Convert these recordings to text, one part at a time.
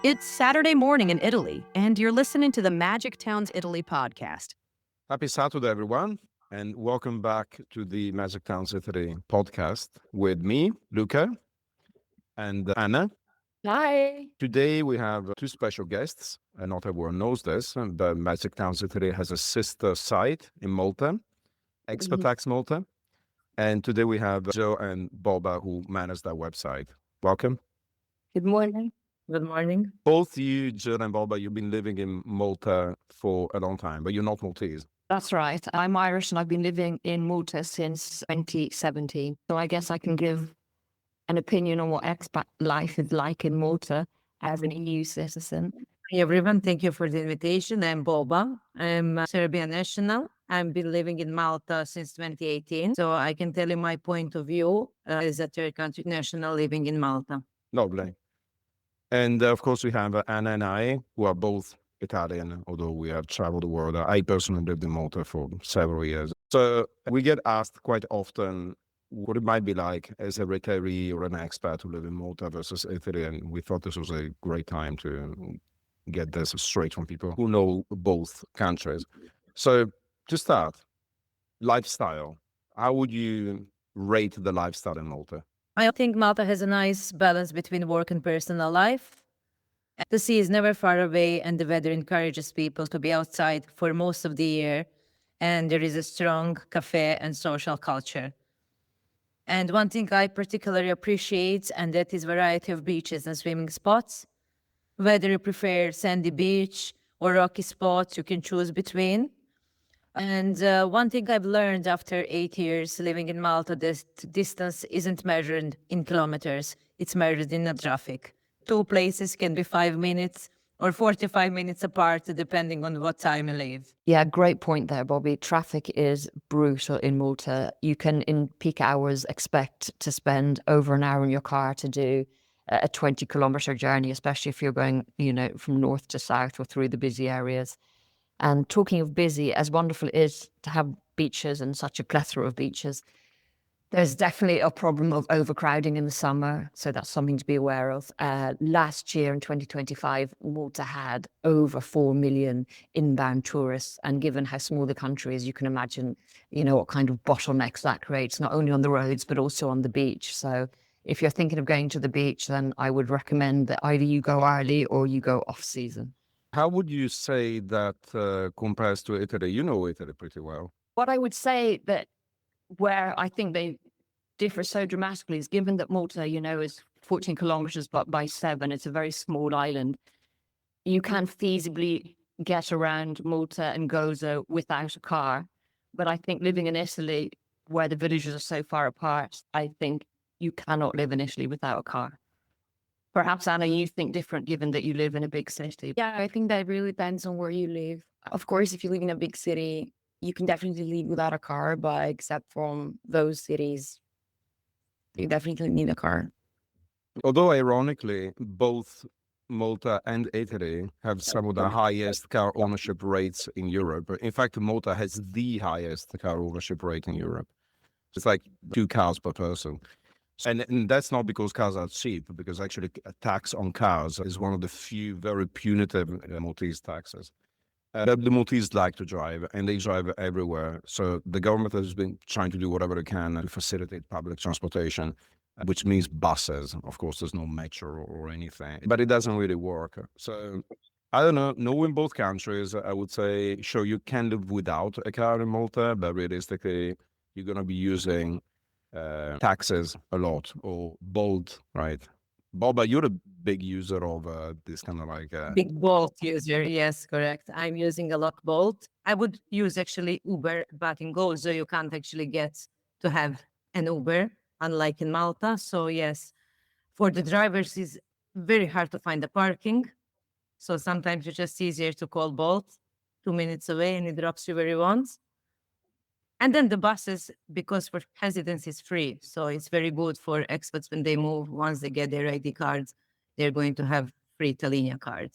It's Saturday morning in Italy, and you're listening to the Magic Towns Italy podcast. Happy Saturday, everyone, and welcome back to the Magic Towns Italy podcast with me, Luca, and Anna. Hi. Today we have two special guests, and not everyone knows this, but Magic Towns Italy has a sister site in Malta, expat Malta, and today we have Gill and Boba who manage that website. Welcome. Good morning. Good morning. Both you, Gill and Boba, you've been living in Malta for a long time, but you're not Maltese. That's right. I'm Irish and I've been living in Malta since 2017. So I guess I can give an opinion on what expat life is like in Malta as an EU citizen. Hey everyone, thank you for the invitation. I'm Boba. I'm a Serbian national. I've been living in Malta since 2018. So I can tell you my point of view as a third country national living in Malta. Lovely. And of course, we have Anna and I, who are both Italian, although we have traveled the world. I personally lived in Malta for several years. So we get asked quite often what it might be like as a retiree or an expat to live in Malta versus Italy. And we thought this was a great time to get this straight from people who know both countries. So to start, lifestyle. How would you rate the lifestyle in Malta? I think Malta has a nice balance between work and personal life. The sea is never far away and the weather encourages people to be outside for most of the year. And there is a strong cafe and social culture. And one thing I particularly appreciate, and that is variety of beaches and swimming spots. Whether you prefer sandy beach or rocky spots, you can choose between. And one thing I've learned after 8 years living in Malta, that distance isn't measured in kilometers, it's measured in the traffic. Two places can be 5 minutes or 45 minutes apart, depending on what time you leave. Yeah, great point there, Bobby. Traffic is brutal in Malta. You can, in peak hours, expect to spend over an hour in your car to do a 20-kilometer journey, especially if you're going, from north to south or through the busy areas. And talking of busy, as wonderful it is to have beaches and such a plethora of beaches, there's definitely a problem of overcrowding in the summer. So that's something to be aware of. Last year in 2025, Malta had over 4 million inbound tourists. And given how small the country is, you can imagine, what kind of bottlenecks that creates, not only on the roads, but also on the beach. So if you're thinking of going to the beach, then I would recommend that either you go early or you go off season. How would you say that compares to Italy? You know Italy pretty well. What I would say that where I think they differ so dramatically is given that Malta, is 14 kilometers by 7, it's a very small island. You can feasibly get around Malta and Gozo without a car. But I think living in Italy, where the villages are so far apart, I think you cannot live in Italy without a car. Perhaps, Anna, you think different given that you live in a big city. Yeah, I think that really depends on where you live. Of course, if you live in a big city, you can definitely live without a car, but except from those cities, you definitely need a car. Although ironically, both Malta and Italy have some of the highest car ownership rates in Europe. In fact, Malta has the highest car ownership rate in Europe. It's like 2 cars per person. And that's not because cars are cheap, because actually a tax on cars is one of the few very punitive Maltese taxes. The Maltese like to drive, and they drive everywhere. So the government has been trying to do whatever they can to facilitate public transportation, which means buses. Of course, there's no metro or anything, but it doesn't really work. So I don't know, knowing both countries, I would say, sure, you can live without a car in Malta, but realistically, you're going to be using taxes a lot, or Bolt, right? Boba, you're a big user of this kind of like... Big Bolt user, yes, correct. I'm using a lot Bolt. I would use actually Uber, but in Gozo you can't actually get to have an Uber, unlike in Malta. So yes, for the drivers it's very hard to find the parking. So sometimes it's just easier to call Bolt 2 minutes away and it drops you where you want. And then the buses, because for residents is free. So it's very good for expats when they move. Once they get their ID cards, they're going to have free Talinia card.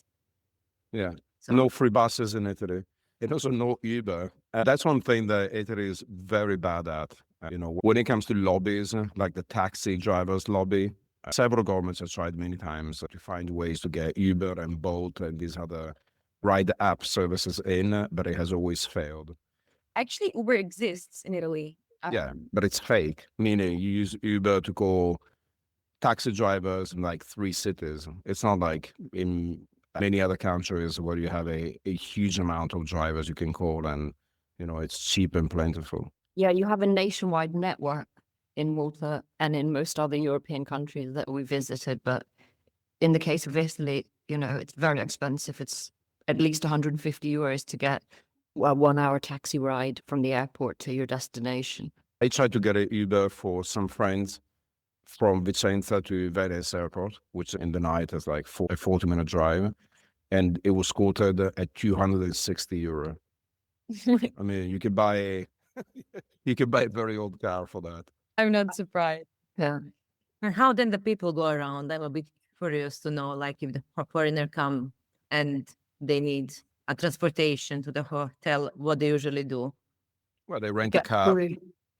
Yeah, So no free buses in Italy. And also no Uber. That's one thing that Italy is very bad at. When it comes to lobbies, like the taxi drivers lobby, Several governments have tried many times to find ways to get Uber and Bolt and these other ride app services in, but it has always failed. Actually, Uber exists in Italy. Yeah, but it's fake, meaning you use Uber to call taxi drivers in like 3 cities. It's not like in many other countries where you have a huge amount of drivers you can call and, it's cheap and plentiful. Yeah, you have a nationwide network in Malta and in most other European countries that we visited. But in the case of Italy, it's very expensive. It's at least 150 euros to get a 1-hour taxi ride from the airport to your destination. I tried to get an Uber for some friends from Vicenza to Venice airport, which in the night is like a 40-minute drive. And it was quoted at 260 euro. I mean, you could buy a very old car for that. I'm not surprised. Yeah. And how then the people go around? I'm a bit curious to know, like if the foreigner come and they need a transportation to the hotel, what they usually do. Well, they rent a car. Through-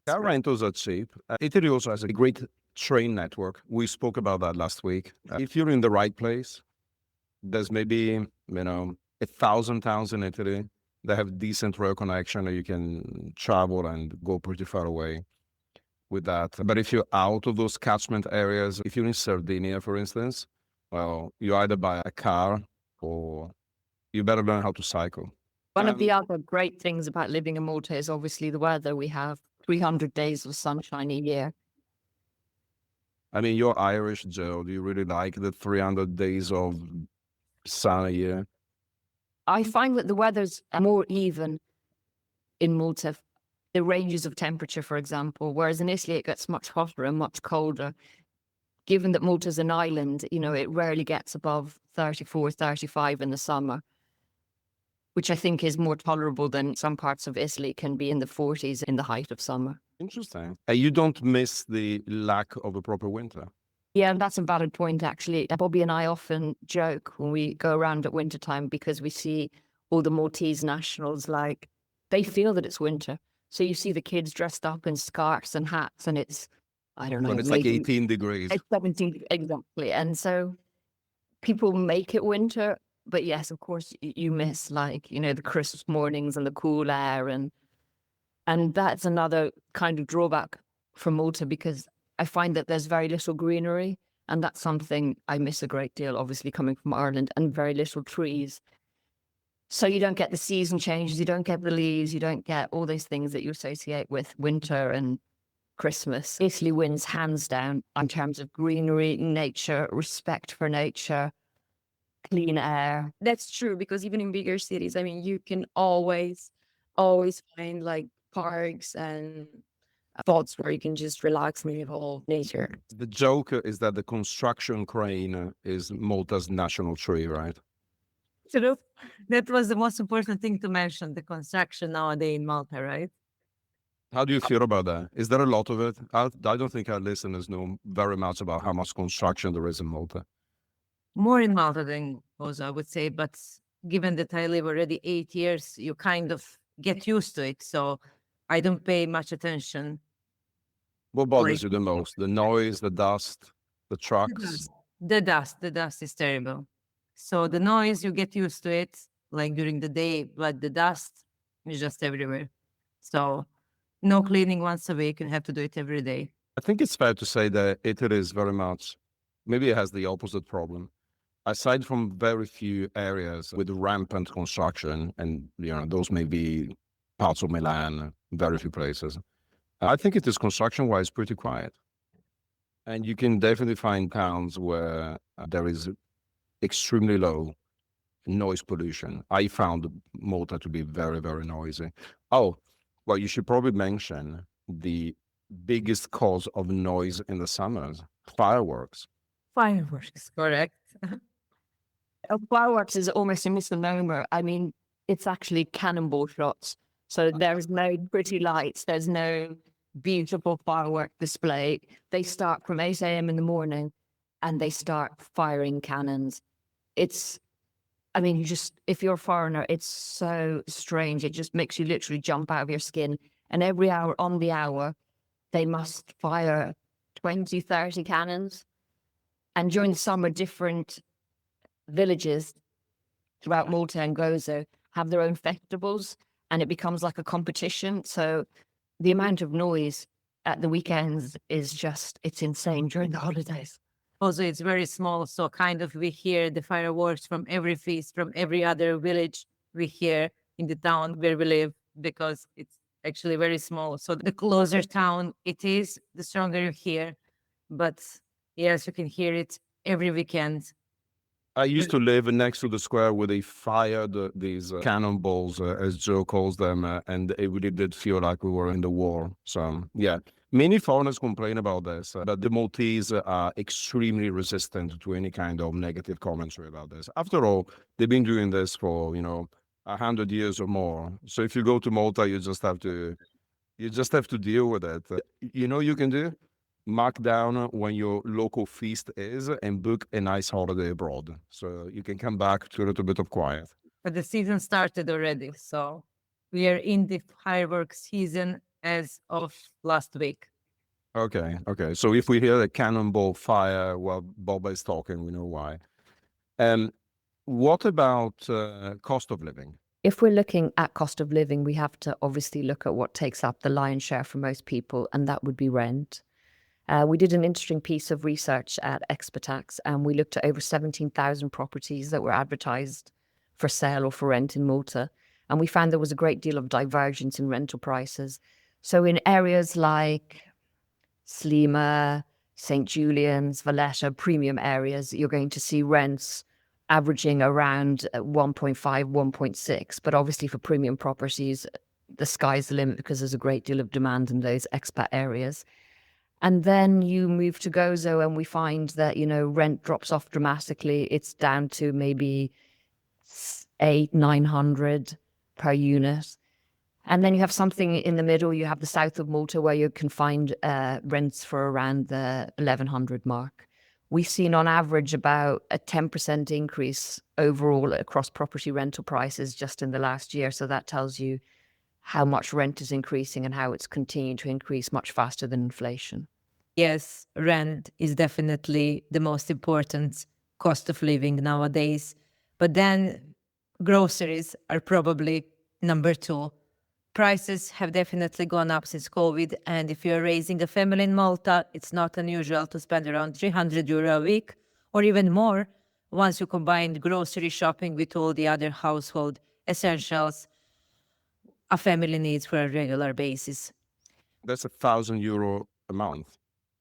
Car rentals are cheap. Italy also has a great train network. We spoke about that last week. If you're in the right place, there's maybe, 1,000 towns in Italy that have decent rail connection, and you can travel and go pretty far away with that. But if you're out of those catchment areas, if you're in Sardinia, for instance, well, you either buy a car or you better learn how to cycle. One of the other great things about living in Malta is obviously the weather. We have 300 days of sunshine a year. I mean, you're Irish, Joe. Do you really like the 300 days of sun a year? I find that the weather's more even in Malta. The ranges of temperature, for example, whereas in Italy it gets much hotter and much colder. Given that Malta's an island, it rarely gets above 34, 35 in the summer, which I think is more tolerable than some parts of Italy can be in the 40s in the height of summer. Interesting. And you don't miss the lack of a proper winter. Yeah, that's a valid point, actually. Bobby and I often joke when we go around at wintertime because we see all the Maltese nationals, like, they feel that it's winter. So you see the kids dressed up in scarves and hats, and it's, I don't know. But it's like maybe 18 degrees. It's 17, exactly. And so people make it winter. But yes, of course, you miss, like, the crisp mornings and the cool air. And that's another kind of drawback for Malta, because I find that there's very little greenery. And that's something I miss a great deal, obviously, coming from Ireland, and very little trees. So you don't get the season changes, you don't get the leaves, you don't get all those things that you associate with winter and Christmas. Italy wins hands down in terms of greenery, nature, respect for nature, clean air. That's true, because even in bigger cities, I mean, you can always find like parks and spots where you can just relax in the whole nature. The joke is that the construction crane is Malta's national tree, right? True. That was the most important thing to mention, the construction nowadays in Malta, right? How do you feel about that? Is there a lot of it? I don't think our listeners know very much about how much construction there is in Malta. More in Malta than also, I would say. But given that I live already 8 years, you kind of get used to it. So I don't pay much attention. What bothers you the most? The noise, the dust, the trucks? The dust is terrible. So the noise, you get used to it, like during the day, but the dust is just everywhere. So no cleaning once a week, you have to do it every day. I think it's fair to say that Italy is very much, maybe it has the opposite problem. Aside from very few areas with rampant construction, and those may be parts of Milan, very few places, I think it is construction-wise pretty quiet. And you can definitely find towns where there is extremely low noise pollution. I found Malta to be very, very noisy. Oh, well, you should probably mention the biggest cause of noise in the summers, fireworks. Fireworks, correct. Fireworks is almost a misnomer. I mean, it's actually cannonball shots. So there's no pretty lights. There's no beautiful firework display. They start from 8 a.m. in the morning and they start firing cannons. If you're a foreigner, it's so strange. It just makes you literally jump out of your skin. And every hour on the hour, they must fire 20, 30 cannons. And during the summer, different villages throughout Malta and Gozo have their own festivals, and it becomes like a competition. So the amount of noise at the weekends is just, it's insane during the holidays. Also, it's very small, so kind of we hear the fireworks from every feast, from every other village we hear in the town where we live, because it's actually very small. So the closer town it is, the stronger you hear. But yes, you can hear it every weekend. I used to live next to the square where they fired these cannonballs, as Joe calls them, and it really did feel like we were in the war. So, yeah, many foreigners complain about this, but the Maltese are extremely resistant to any kind of negative commentary about this. After all, they've been doing this for, 100 years or more. So if you go to Malta, you just have to deal with it. You can do? Mark down when your local feast is and book a nice holiday abroad. So you can come back to a little bit of quiet. But the season started already, so we are in the fireworks season as of last week. Okay. So if we hear a cannonball fire while Boba is talking, we know why. What about cost of living? If we're looking at cost of living, we have to obviously look at what takes up the lion's share for most people, and that would be rent. We did an interesting piece of research at Expat, and we looked at over 17,000 properties that were advertised for sale or for rent in Malta. And we found there was a great deal of divergence in rental prices. So in areas like Slima, St. Julian's, Valletta, premium areas, you're going to see rents averaging around 1.5, 1.6. But obviously for premium properties, the sky's the limit because there's a great deal of demand in those expat areas. And then you move to Gozo and we find that, rent drops off dramatically. It's down to maybe 800-900 per unit. And then you have something in the middle. You have the south of Malta where you can find rents for around the 1,100 mark. We've seen on average about a 10% increase overall across property rental prices just in the last year. So that tells you how much rent is increasing and how it's continuing to increase much faster than inflation. Yes, rent is definitely the most important cost of living nowadays. But then groceries are probably number two. Prices have definitely gone up since COVID. And if you're raising a family in Malta, it's not unusual to spend around €300 a week or even more once you combine grocery shopping with all the other household essentials a family needs for a regular basis. That's €1,000 a month.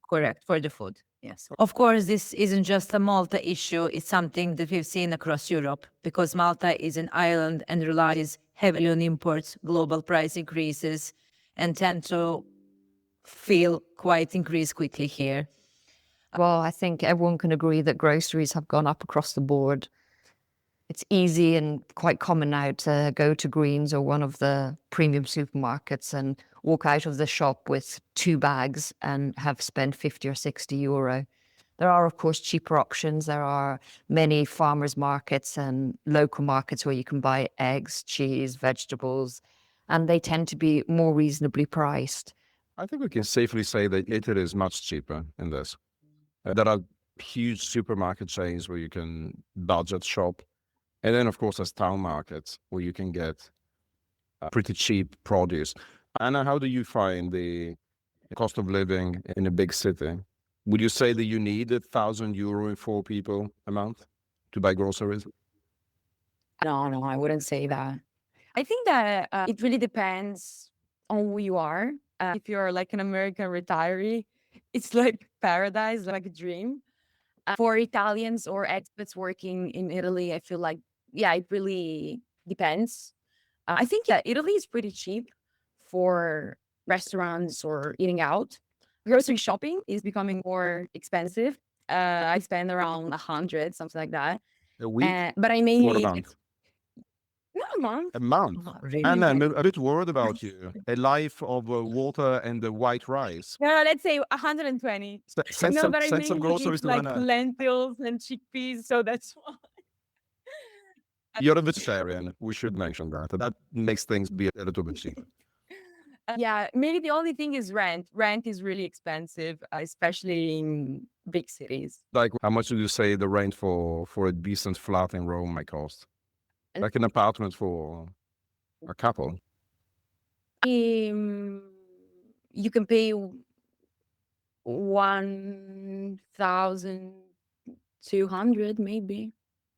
Correct, for the food. Yes. Of course, this isn't just a Malta issue. It's something that we've seen across Europe because Malta is an island and relies heavily on imports. Global price increases and tend to feel quite increased quickly here. Well, I think everyone can agree that groceries have gone up across the board. It's easy and quite common now to go to Greens or one of the premium supermarkets and walk out of the shop with 2 bags and have spent 50 or 60 euro. There are, of course, cheaper options. There are many farmers markets and local markets where you can buy eggs, cheese, vegetables, and they tend to be more reasonably priced. I think we can safely say that Italy is much cheaper in this. There are huge supermarket chains where you can budget shop. And then, of course, there's town markets where you can get pretty cheap produce. Anna, how do you find the cost of living in a big city? Would you say that you need €1,000 for people a month to buy groceries? No, I wouldn't say that. I think that it really depends on who you are. If you're like an American retiree, it's like paradise, like a dream. For Italians or expats working in Italy, I feel like, yeah, it really depends. I think, yeah, Italy is pretty cheap for restaurants or eating out. Grocery shopping is becoming more expensive. I spend around 100, something like that. A week? But I What a mainly, month? not a month. A month? Not really. Anna, I'm a bit worried about you. A life of water and white rice. No, let's say 120. Send No, some, but I send some mainly groceries eat to like Anna. lentils and chickpeas, so that's why. You're a vegetarian. We should mention that. That makes things be a little bit cheaper. Yeah, maybe the only thing is rent. Rent is really expensive, especially in big cities. Like, how much would you say the rent for a decent flat in Rome might cost? Like an apartment for a couple. Um, you can pay 1,200 maybe,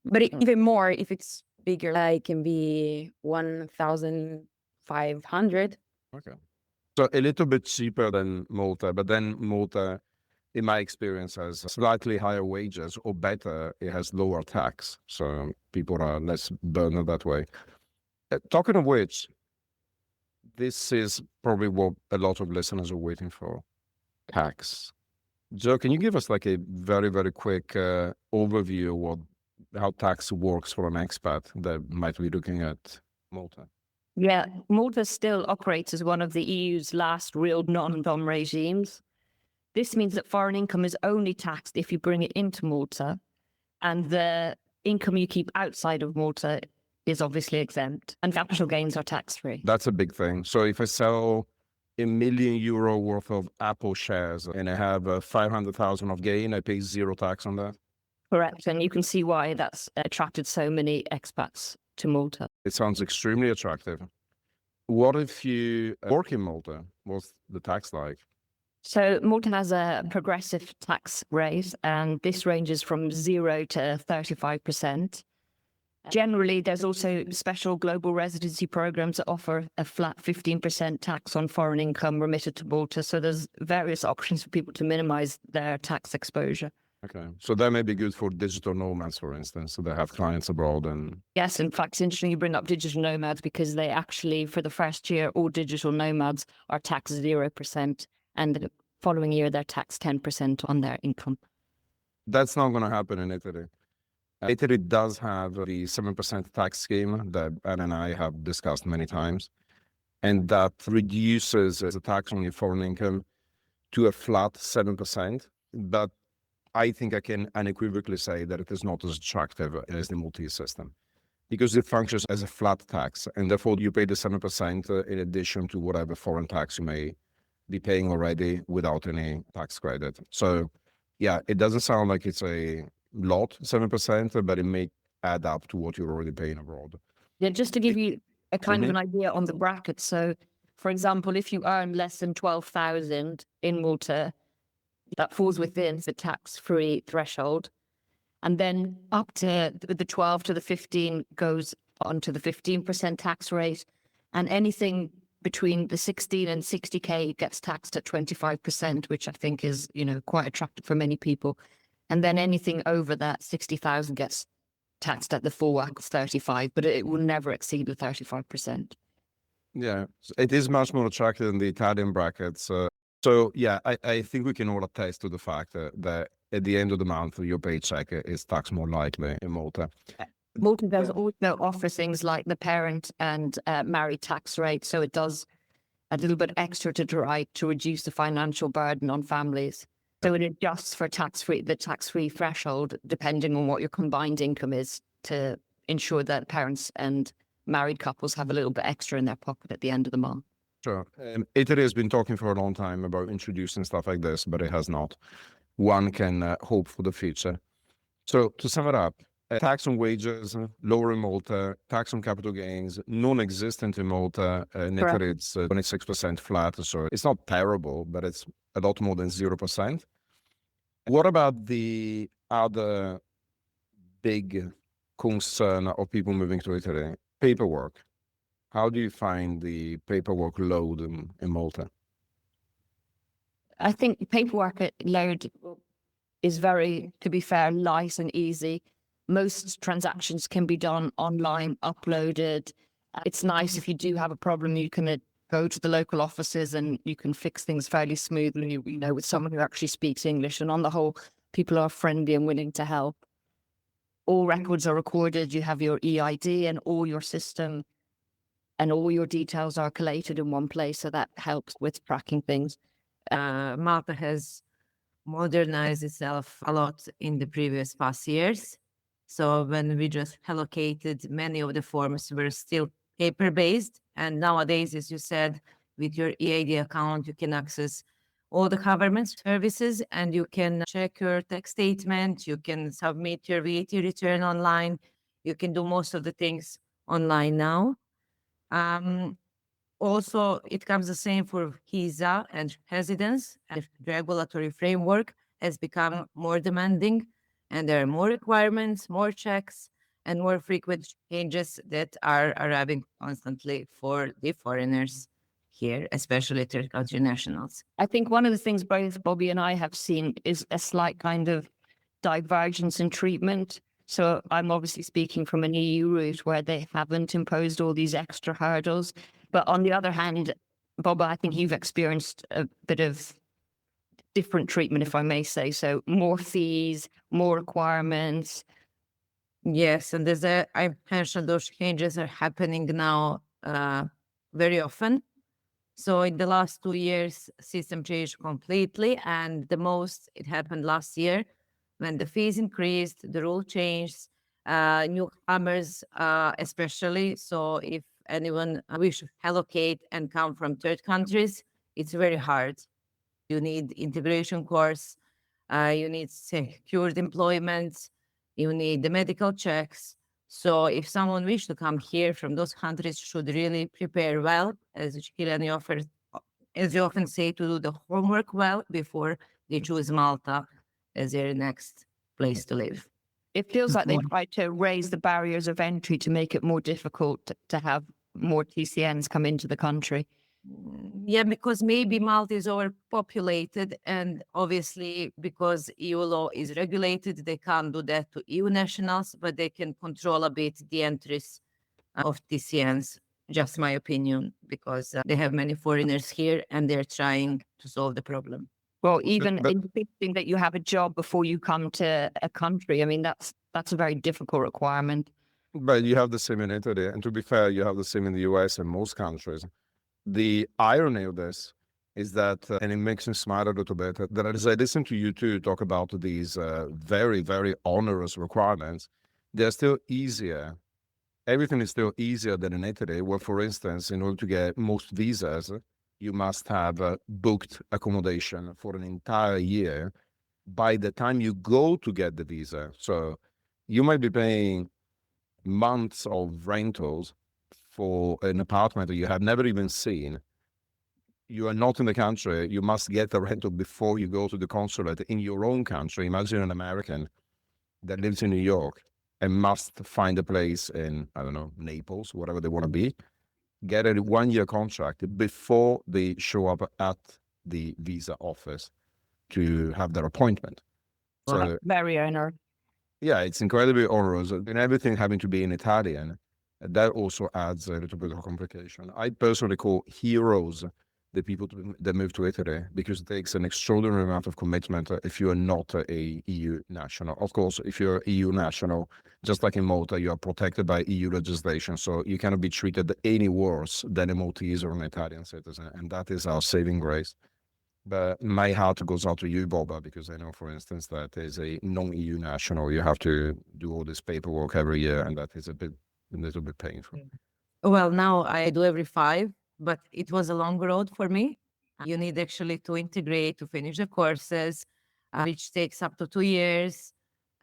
but even more if it's bigger. Like it can be 1,500. Okay. So a little bit cheaper than Malta, but then Malta, in my experience, has slightly higher wages, or better, it has lower tax. So people are less burdened that way. Talking of which, this is probably what a lot of listeners are waiting for: tax. Joe, can you give us like a very, very quick overview of how tax works for an expat that might be looking at Malta? Yeah, Malta still operates as one of the EU's last real non-dom regimes. This means that foreign income is only taxed if you bring it into Malta, and the income you keep outside of Malta is obviously exempt, and capital gains are tax-free. That's a big thing. So if I sell €1 million worth of Apple shares and I have 500,000 of gain, I pay zero tax on that. Correct, and you can see why that's attracted so many expats to Malta. It sounds extremely attractive. What if you work in Malta? What's the tax like? So Malta has a progressive tax rate, and this ranges from 0 to 35%. Generally, there's also special global residency programs that offer a flat 15% tax on foreign income remitted to Malta. So there's various options for people to minimize their tax exposure. Okay. So that may be good for digital nomads, for instance. So they have clients abroad and... Yes, in fact, it's interesting you bring up digital nomads, because they actually, for the first year, all digital nomads are taxed 0%. And the following year, they're taxed 10% on their income. That's not going to happen in Italy. Italy does have the 7% tax scheme that Anne and I have discussed many times. And that reduces the tax on your foreign income to a flat 7%. But I think I can unequivocally say that it is not as attractive as the Maltese system, because it functions as a flat tax, and therefore you pay the 7% in addition to whatever foreign tax you may be paying already without any tax credit. So yeah, it doesn't sound like it's a lot, 7%, but it may add up to what you're already paying abroad. Yeah, just to give you a kind of an idea on the bracket. So, for example, if you earn less than 12,000 in Malta, that falls within the tax-free threshold. And then up to the 12 to the 15 goes on to the 15% tax rate. And anything between the 16 and 60K gets taxed at 25%, which I think is, quite attractive for many people. And then anything over that 60,000 gets taxed at the full whack of 35, but it will never exceed the 35%. Yeah, it is much more attractive than the Italian brackets. So yeah, I think we can all attest to the fact that at the end of the month, your paycheck is taxed more lightly in Malta. Malta does also offer things like the parent and married tax rate, so it does a little bit extra to try to reduce the financial burden on families. So it adjusts for the tax-free threshold, depending on what your combined income is, to ensure that parents and married couples have a little bit extra in their pocket at the end of the month. Sure. Italy has been talking for a long time about introducing stuff like this, but it has not. One can hope for the future. So to sum it up, tax on wages, lower in Malta, tax on capital gains, non-existent in Malta. In Italy, it's 26% flat. So it's not terrible, but it's a lot more than 0%. What about the other big concern of people moving to Italy? Paperwork. How do you find the paperwork load in Malta? I think paperwork load is very, to be fair, light and easy. Most transactions can be done online, uploaded. It's nice if you do have a problem, you can go to the local offices and you can fix things fairly smoothly, with someone who actually speaks English. And on the whole, people are friendly and willing to help. All records are recorded. You have your EID and all your system and all your details are collated in one place. So that helps with tracking things. Malta has modernized itself a lot in the previous past years. So when we just allocated, many of the forms were still paper-based. And nowadays, as you said, with your EAD account, you can access all the government services, and you can check your tax statement, you can submit your VAT return online, you can do most of the things online now. Also, it comes the same for visa and residence, and the regulatory framework has become more demanding, and there are more requirements, more checks, and more frequent changes that are arriving constantly for the foreigners here, especially third country nationals. I think one of the things both Bobby and I have seen is a slight kind of divergence in treatment. So I'm obviously speaking from an EU route where they haven't imposed all these extra hurdles. But on the other hand, Bob, I think you've experienced a bit of different treatment, if I may say so. More fees, more requirements. Yes, and I mentioned those changes are happening now very often. So in the last 2 years, system changed completely, and the most it happened last year when the fees increased, the rule changed, newcomers especially. So if anyone wish to allocate and come from third countries, it's very hard. You need integration course, you need secured employment, you need the medical checks. So if someone wish to come here from those countries, should really prepare well, as Gill offers, as you often say, to do the homework well before they choose Malta as their next place to live. It feels like they try to raise the barriers of entry to make it more difficult to have more TCNs come into the country. Yeah, because maybe Malta is overpopulated, and obviously because EU law is regulated, they can't do that to EU nationals, but they can control a bit the entries of TCNs. Just my opinion, because they have many foreigners here and they're trying to solve the problem. Well, even insisting that you have a job before you come to a country, I mean, that's a very difficult requirement. But you have the same in Italy, and to be fair, you have the same in the US and most countries. The irony of this is that, and it makes me smile a little bit, that as I listen to you two talk about these very, very onerous requirements, they're still easier. Everything is still easier than in Italy, where, for instance, in order to get most visas, you must have booked accommodation for an entire year by the time you go to get the visa. So you might be paying months of rentals for an apartment that you have never even seen. You are not in the country. You must get the rental before you go to the consulate in your own country. Imagine an American that lives in New York and must find a place in, I don't know, Naples, whatever they want to be, get a 1-year contract before they show up at the visa office to have their appointment. So very onerous. yeah, it's incredibly onerous, and everything having to be in Italian, that also adds a little bit of complication. I personally call heroes the people that move to Italy, because it takes an extraordinary amount of commitment if you are not a EU national. Of course, if you're EU national, just like in Malta, you are protected by EU legislation, so you cannot be treated any worse than a Maltese or an Italian citizen, and that is our saving grace. But my heart goes out to you, Boba, because I know, for instance, that as a non-EU national, you have to do all this paperwork every year, and that is a little bit painful. Well, now I do every 5, but it was a long road for me. You need actually to integrate, to finish the courses, which takes up to 2 years,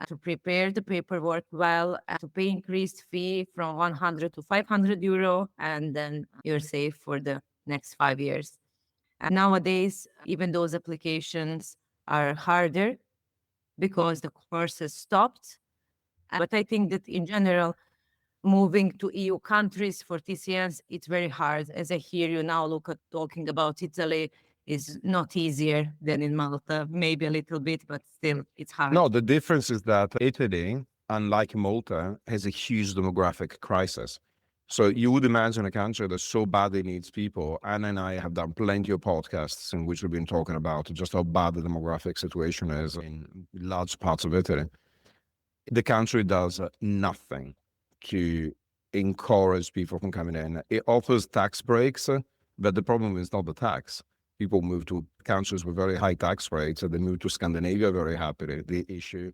to prepare the paperwork well, to pay increased fee from 100 to 500 euro, and then you're safe for the next 5 years. And nowadays, even those applications are harder because the course has stopped. But I think that in general, moving to EU countries for TCNs, it's very hard. As I hear you now talking about Italy, is not easier than in Malta, maybe a little bit, but still it's hard. No, the difference is that Italy, unlike Malta, has a huge demographic crisis. So you would imagine a country that so badly needs people. Anna and I have done plenty of podcasts in which we've been talking about just how bad the demographic situation is in large parts of Italy. The country does nothing to encourage people from coming in. It offers tax breaks, but the problem is not the tax. People move to countries with very high tax rates, and they move to Scandinavia very happily. The issue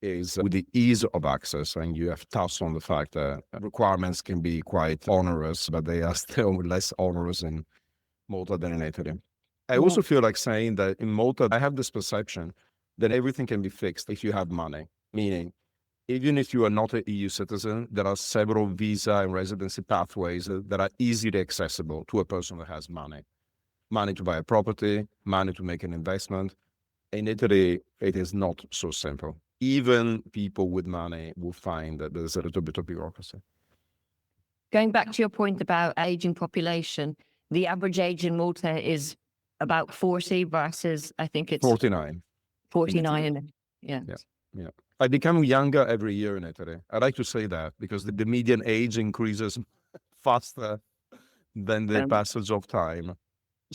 is with the ease of access, and you have touched on the fact that requirements can be quite onerous, but they are still less onerous in Malta than in Italy. I Yeah. also feel like saying that in Malta, I have this perception that everything can be fixed if you have money, meaning even if you are not an EU citizen, there are several visa and residency pathways that are easily accessible to a person that has money. Money to buy a property, money to make an investment. In Italy, it is not so simple. Even people with money will find that there's a little bit of bureaucracy. Going back to your point about aging population, the average age in Malta is about 40 versus, I think it's 49. 49. Yeah. Yeah. I become younger every year in Italy. I like to say that because the median age increases faster than the Um, passage of time.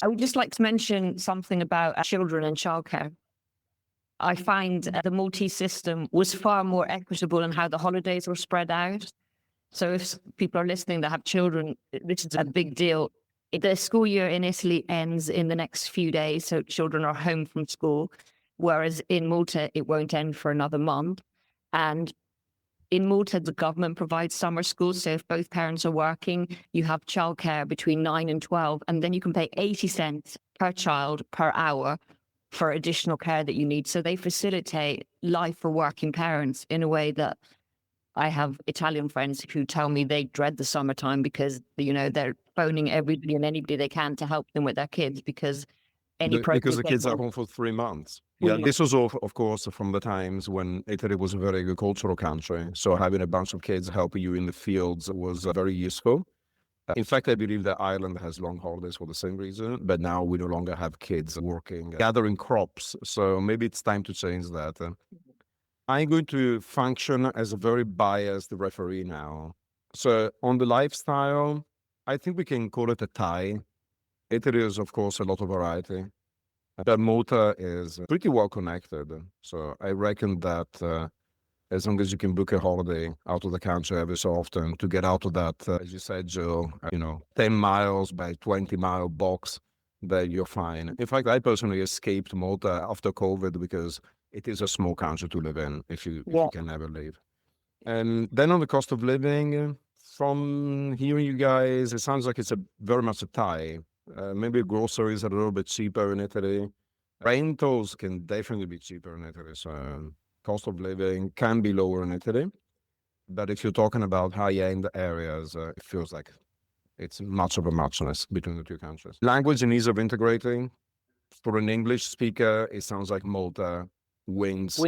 I would just like to mention something about children and childcare. I find the Maltese system was far more equitable in how the holidays were spread out. So if people are listening that have children, this is a big deal. The school year in Italy ends in the next few days, so children are home from school, whereas in Malta, it won't end for another month. And in Malta, the government provides summer schools. So if both parents are working, you have childcare between 9 and 12, and then you can pay 80 cents per child per hour for additional care that you need. So they facilitate life for working parents in a way that I have Italian friends who tell me they dread the summertime because, they're phoning everybody and anybody they can to help them with their kids because Because the kids are home for 3 months. Yeah, this was of course, from the times when Italy was a very agricultural country. So having a bunch of kids helping you in the fields was very useful. In fact, I believe that Ireland has long holidays for the same reason, but now we no longer have kids working, gathering crops. So maybe it's time to change that. I'm going to function as a very biased referee now. So on the lifestyle, I think we can call it a tie. Italy is, of course, a lot of variety. But Malta is pretty well connected. So I reckon that as long as you can book a holiday out of the country every so often to get out of that, as you said, Joe, 10 miles by 20-mile box, that you're fine. In fact, I personally escaped Malta after COVID because it is a small country to live in if you can never leave. And then on the cost of living, from hearing you guys, it sounds like it's very much a tie. Maybe groceries are a little bit cheaper in Italy. Rentals can definitely be cheaper in Italy. So cost of living can be lower in Italy. But if you're talking about high-end areas, it feels like it's much of a muchness between the two countries. Language and ease of integrating. For an English speaker, it sounds like Malta wins.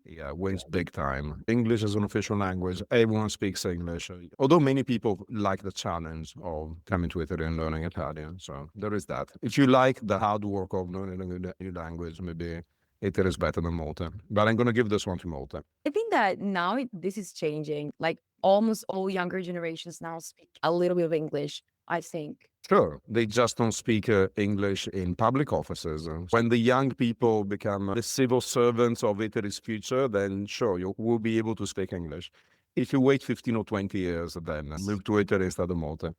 Yeah, wins big time. English is an official language. Everyone speaks English. Although many people like the challenge of coming to Italy and learning Italian. So there is that. If you like the hard work of learning a new language, maybe Italy is better than Malta. But I'm going to give this one to Malta. I think that now this is changing. Like almost all younger generations now speak a little bit of English, I think. Sure, they just don't speak English in public offices. When the young people become the civil servants of Italy's future, then sure, you will be able to speak English. If you wait 15 or 20 years, then move to Italy instead of Malta.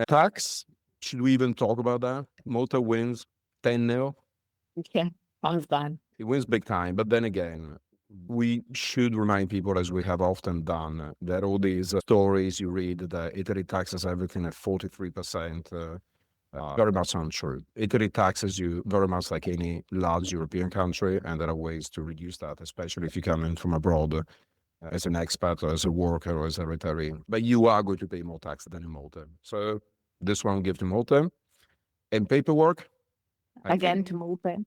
Tax, should we even talk about that? Malta wins 10-0. Yeah, understand. It wins big time, but then again, we should remind people, as we have often done, that all these stories you read that Italy taxes everything at 43%, very much untrue. Italy taxes you very much like any large European country, and there are ways to reduce that, especially if you come in from abroad as an expat or as a worker or as a retiree. But you are going to pay more tax than in Malta. So this one give to Malta. And paperwork? Again, to Malta.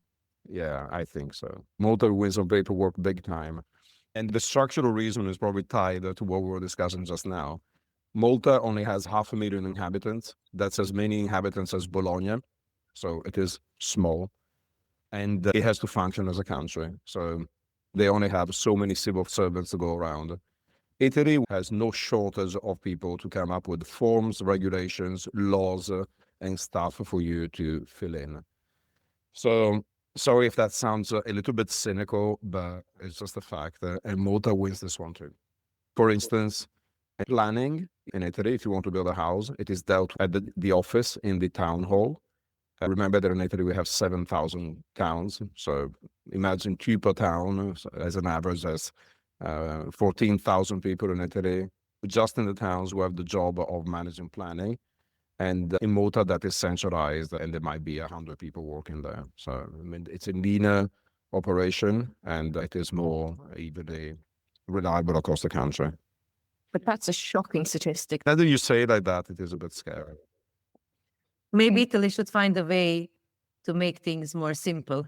Yeah, I think so. Malta wins on paperwork big time. And the structural reason is probably tied to what we were discussing just now. Malta only has 500,000 inhabitants. That's as many inhabitants as Bologna. So it is small. And it has to function as a country. So they only have so many civil servants to go around. Italy has no shortage of people to come up with forms, regulations, laws, and stuff for you to fill in. So sorry if that sounds a little bit cynical, but it's just a fact. And Malta wins this one too. For instance, planning in Italy, if you want to build a house, it is dealt at the office in the town hall. Remember that in Italy we have 7,000 towns. So imagine 2 per town as an average. As 14,000 people in Italy, just in the towns who have the job of managing planning. And in Malta, that is centralized, and there might be 100 people working there. So, I mean, it's a leaner operation, and it is more evenly reliable across the country. But that's a shocking statistic. Now that you say it like that, it is a bit scary. Maybe Italy should find a way to make things more simple,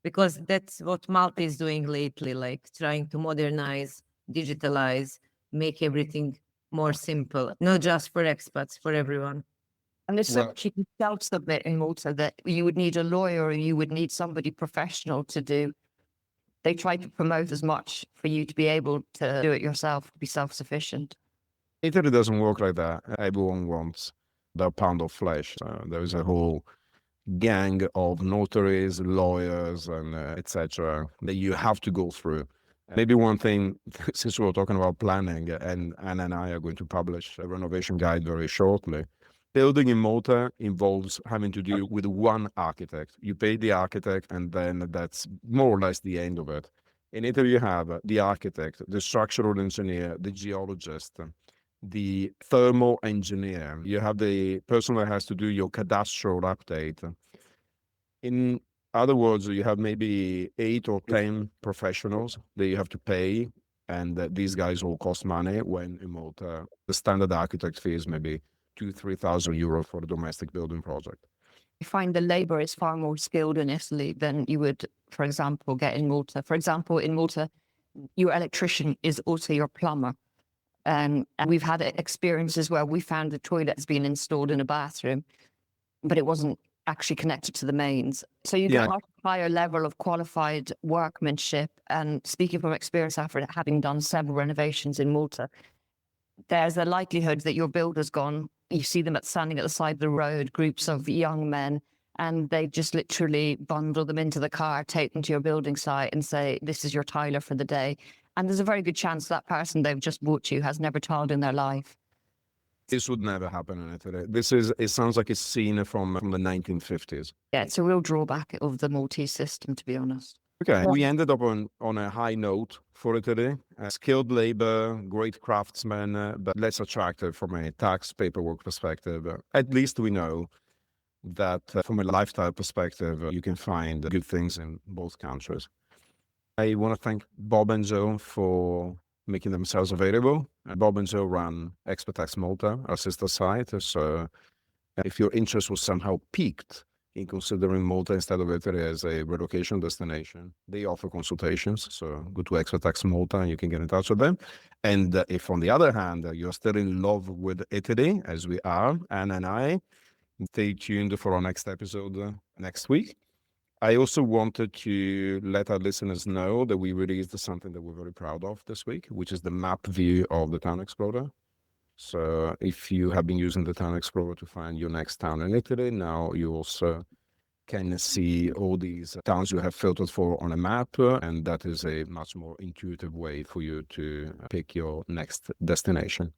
because that's what Malta is doing lately, like trying to modernize, digitalize, make everything more simple, not just for expats, for everyone. And there's so Well- much you can self-submit in Malta that you would need a lawyer or you would need somebody professional to do. They try to promote as much for you to be able to do it yourself, be self-sufficient. Italy doesn't work like that. Everyone wants their pound of flesh. There is a whole gang of notaries, lawyers, and etc. that you have to go through. Maybe one thing, since we were talking about planning, and Anna and I are going to publish a renovation guide very shortly. Building in Malta involves having to deal with one architect. You pay the architect, and then that's more or less the end of it. In Italy, you have the architect, the structural engineer, the geologist, the thermal engineer. You have the person that has to do your cadastral update. In other words, you have maybe 8 or 10 professionals that you have to pay, and these guys all cost money. When in Malta, the standard architect fee is maybe 2,000-3,000 euros for a domestic building project. You find the labor is far more skilled in Italy than you would, for example, get in Malta. For example, in Malta, your electrician is also your plumber. And we've had experiences where we found the toilet has been installed in a bathroom, but it wasn't actually connected to the mains. So you get a much higher level of qualified workmanship. And speaking from experience after having done several renovations in Malta, there's a likelihood that your builder's gone. You see them standing at the side of the road, groups of young men, and they just literally bundle them into the car, take them to your building site and say, this is your tiler for the day. And there's a very good chance that person they've just bought you has never tiled in their life. This would never happen in Italy. It sounds like a scene from the 1950s. Yeah, it's a real drawback of the Maltese system, to be honest. Okay, we ended up on a high note for Italy. Skilled labor, great craftsmen, but less attractive from a tax paperwork perspective. At least we know that from a lifestyle perspective, you can find good things in both countries. I want to thank Bob and Joe for making themselves available. Bob and Joe run Expat Malta, our sister site. So if your interest was somehow piqued in considering Malta instead of Italy as a relocation destination, they offer consultations. So go to Expat Malta and you can get in touch with them. And if on the other hand, you're still in love with Italy, as we are, Anna and I, stay tuned for our next episode next week. I also wanted to let our listeners know that we released something that we're very proud of this week, which is the map view of the Town Explorer. So if you have been using the Town Explorer to find your next town in Italy, now you also can see all these towns you have filtered for on a map, and that is a much more intuitive way for you to pick your next destination.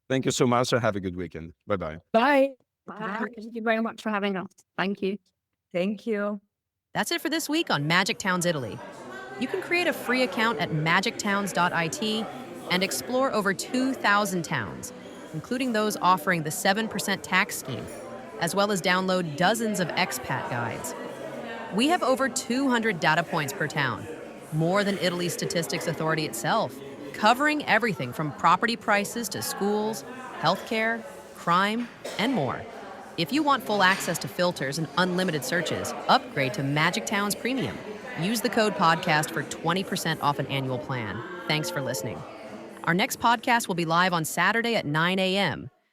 Thank you so much and have a good weekend. Bye-bye. Bye. Thank you very much for having us. Thank you. Thank you. That's it for this week on Magic Towns Italy. You can create a free account at magictowns.it and explore over 2,000 towns, including those offering the 7% tax scheme, as well as download dozens of expat guides. We have over 200 data points per town, more than Italy's Statistics Authority itself, covering everything from property prices to schools, healthcare, crime, and more. If you want full access to filters and unlimited searches, upgrade to Magic Towns Premium. Use the code podcast for 20% off an annual plan. Thanks for listening. Our next podcast will be live on Saturday at 9 a.m.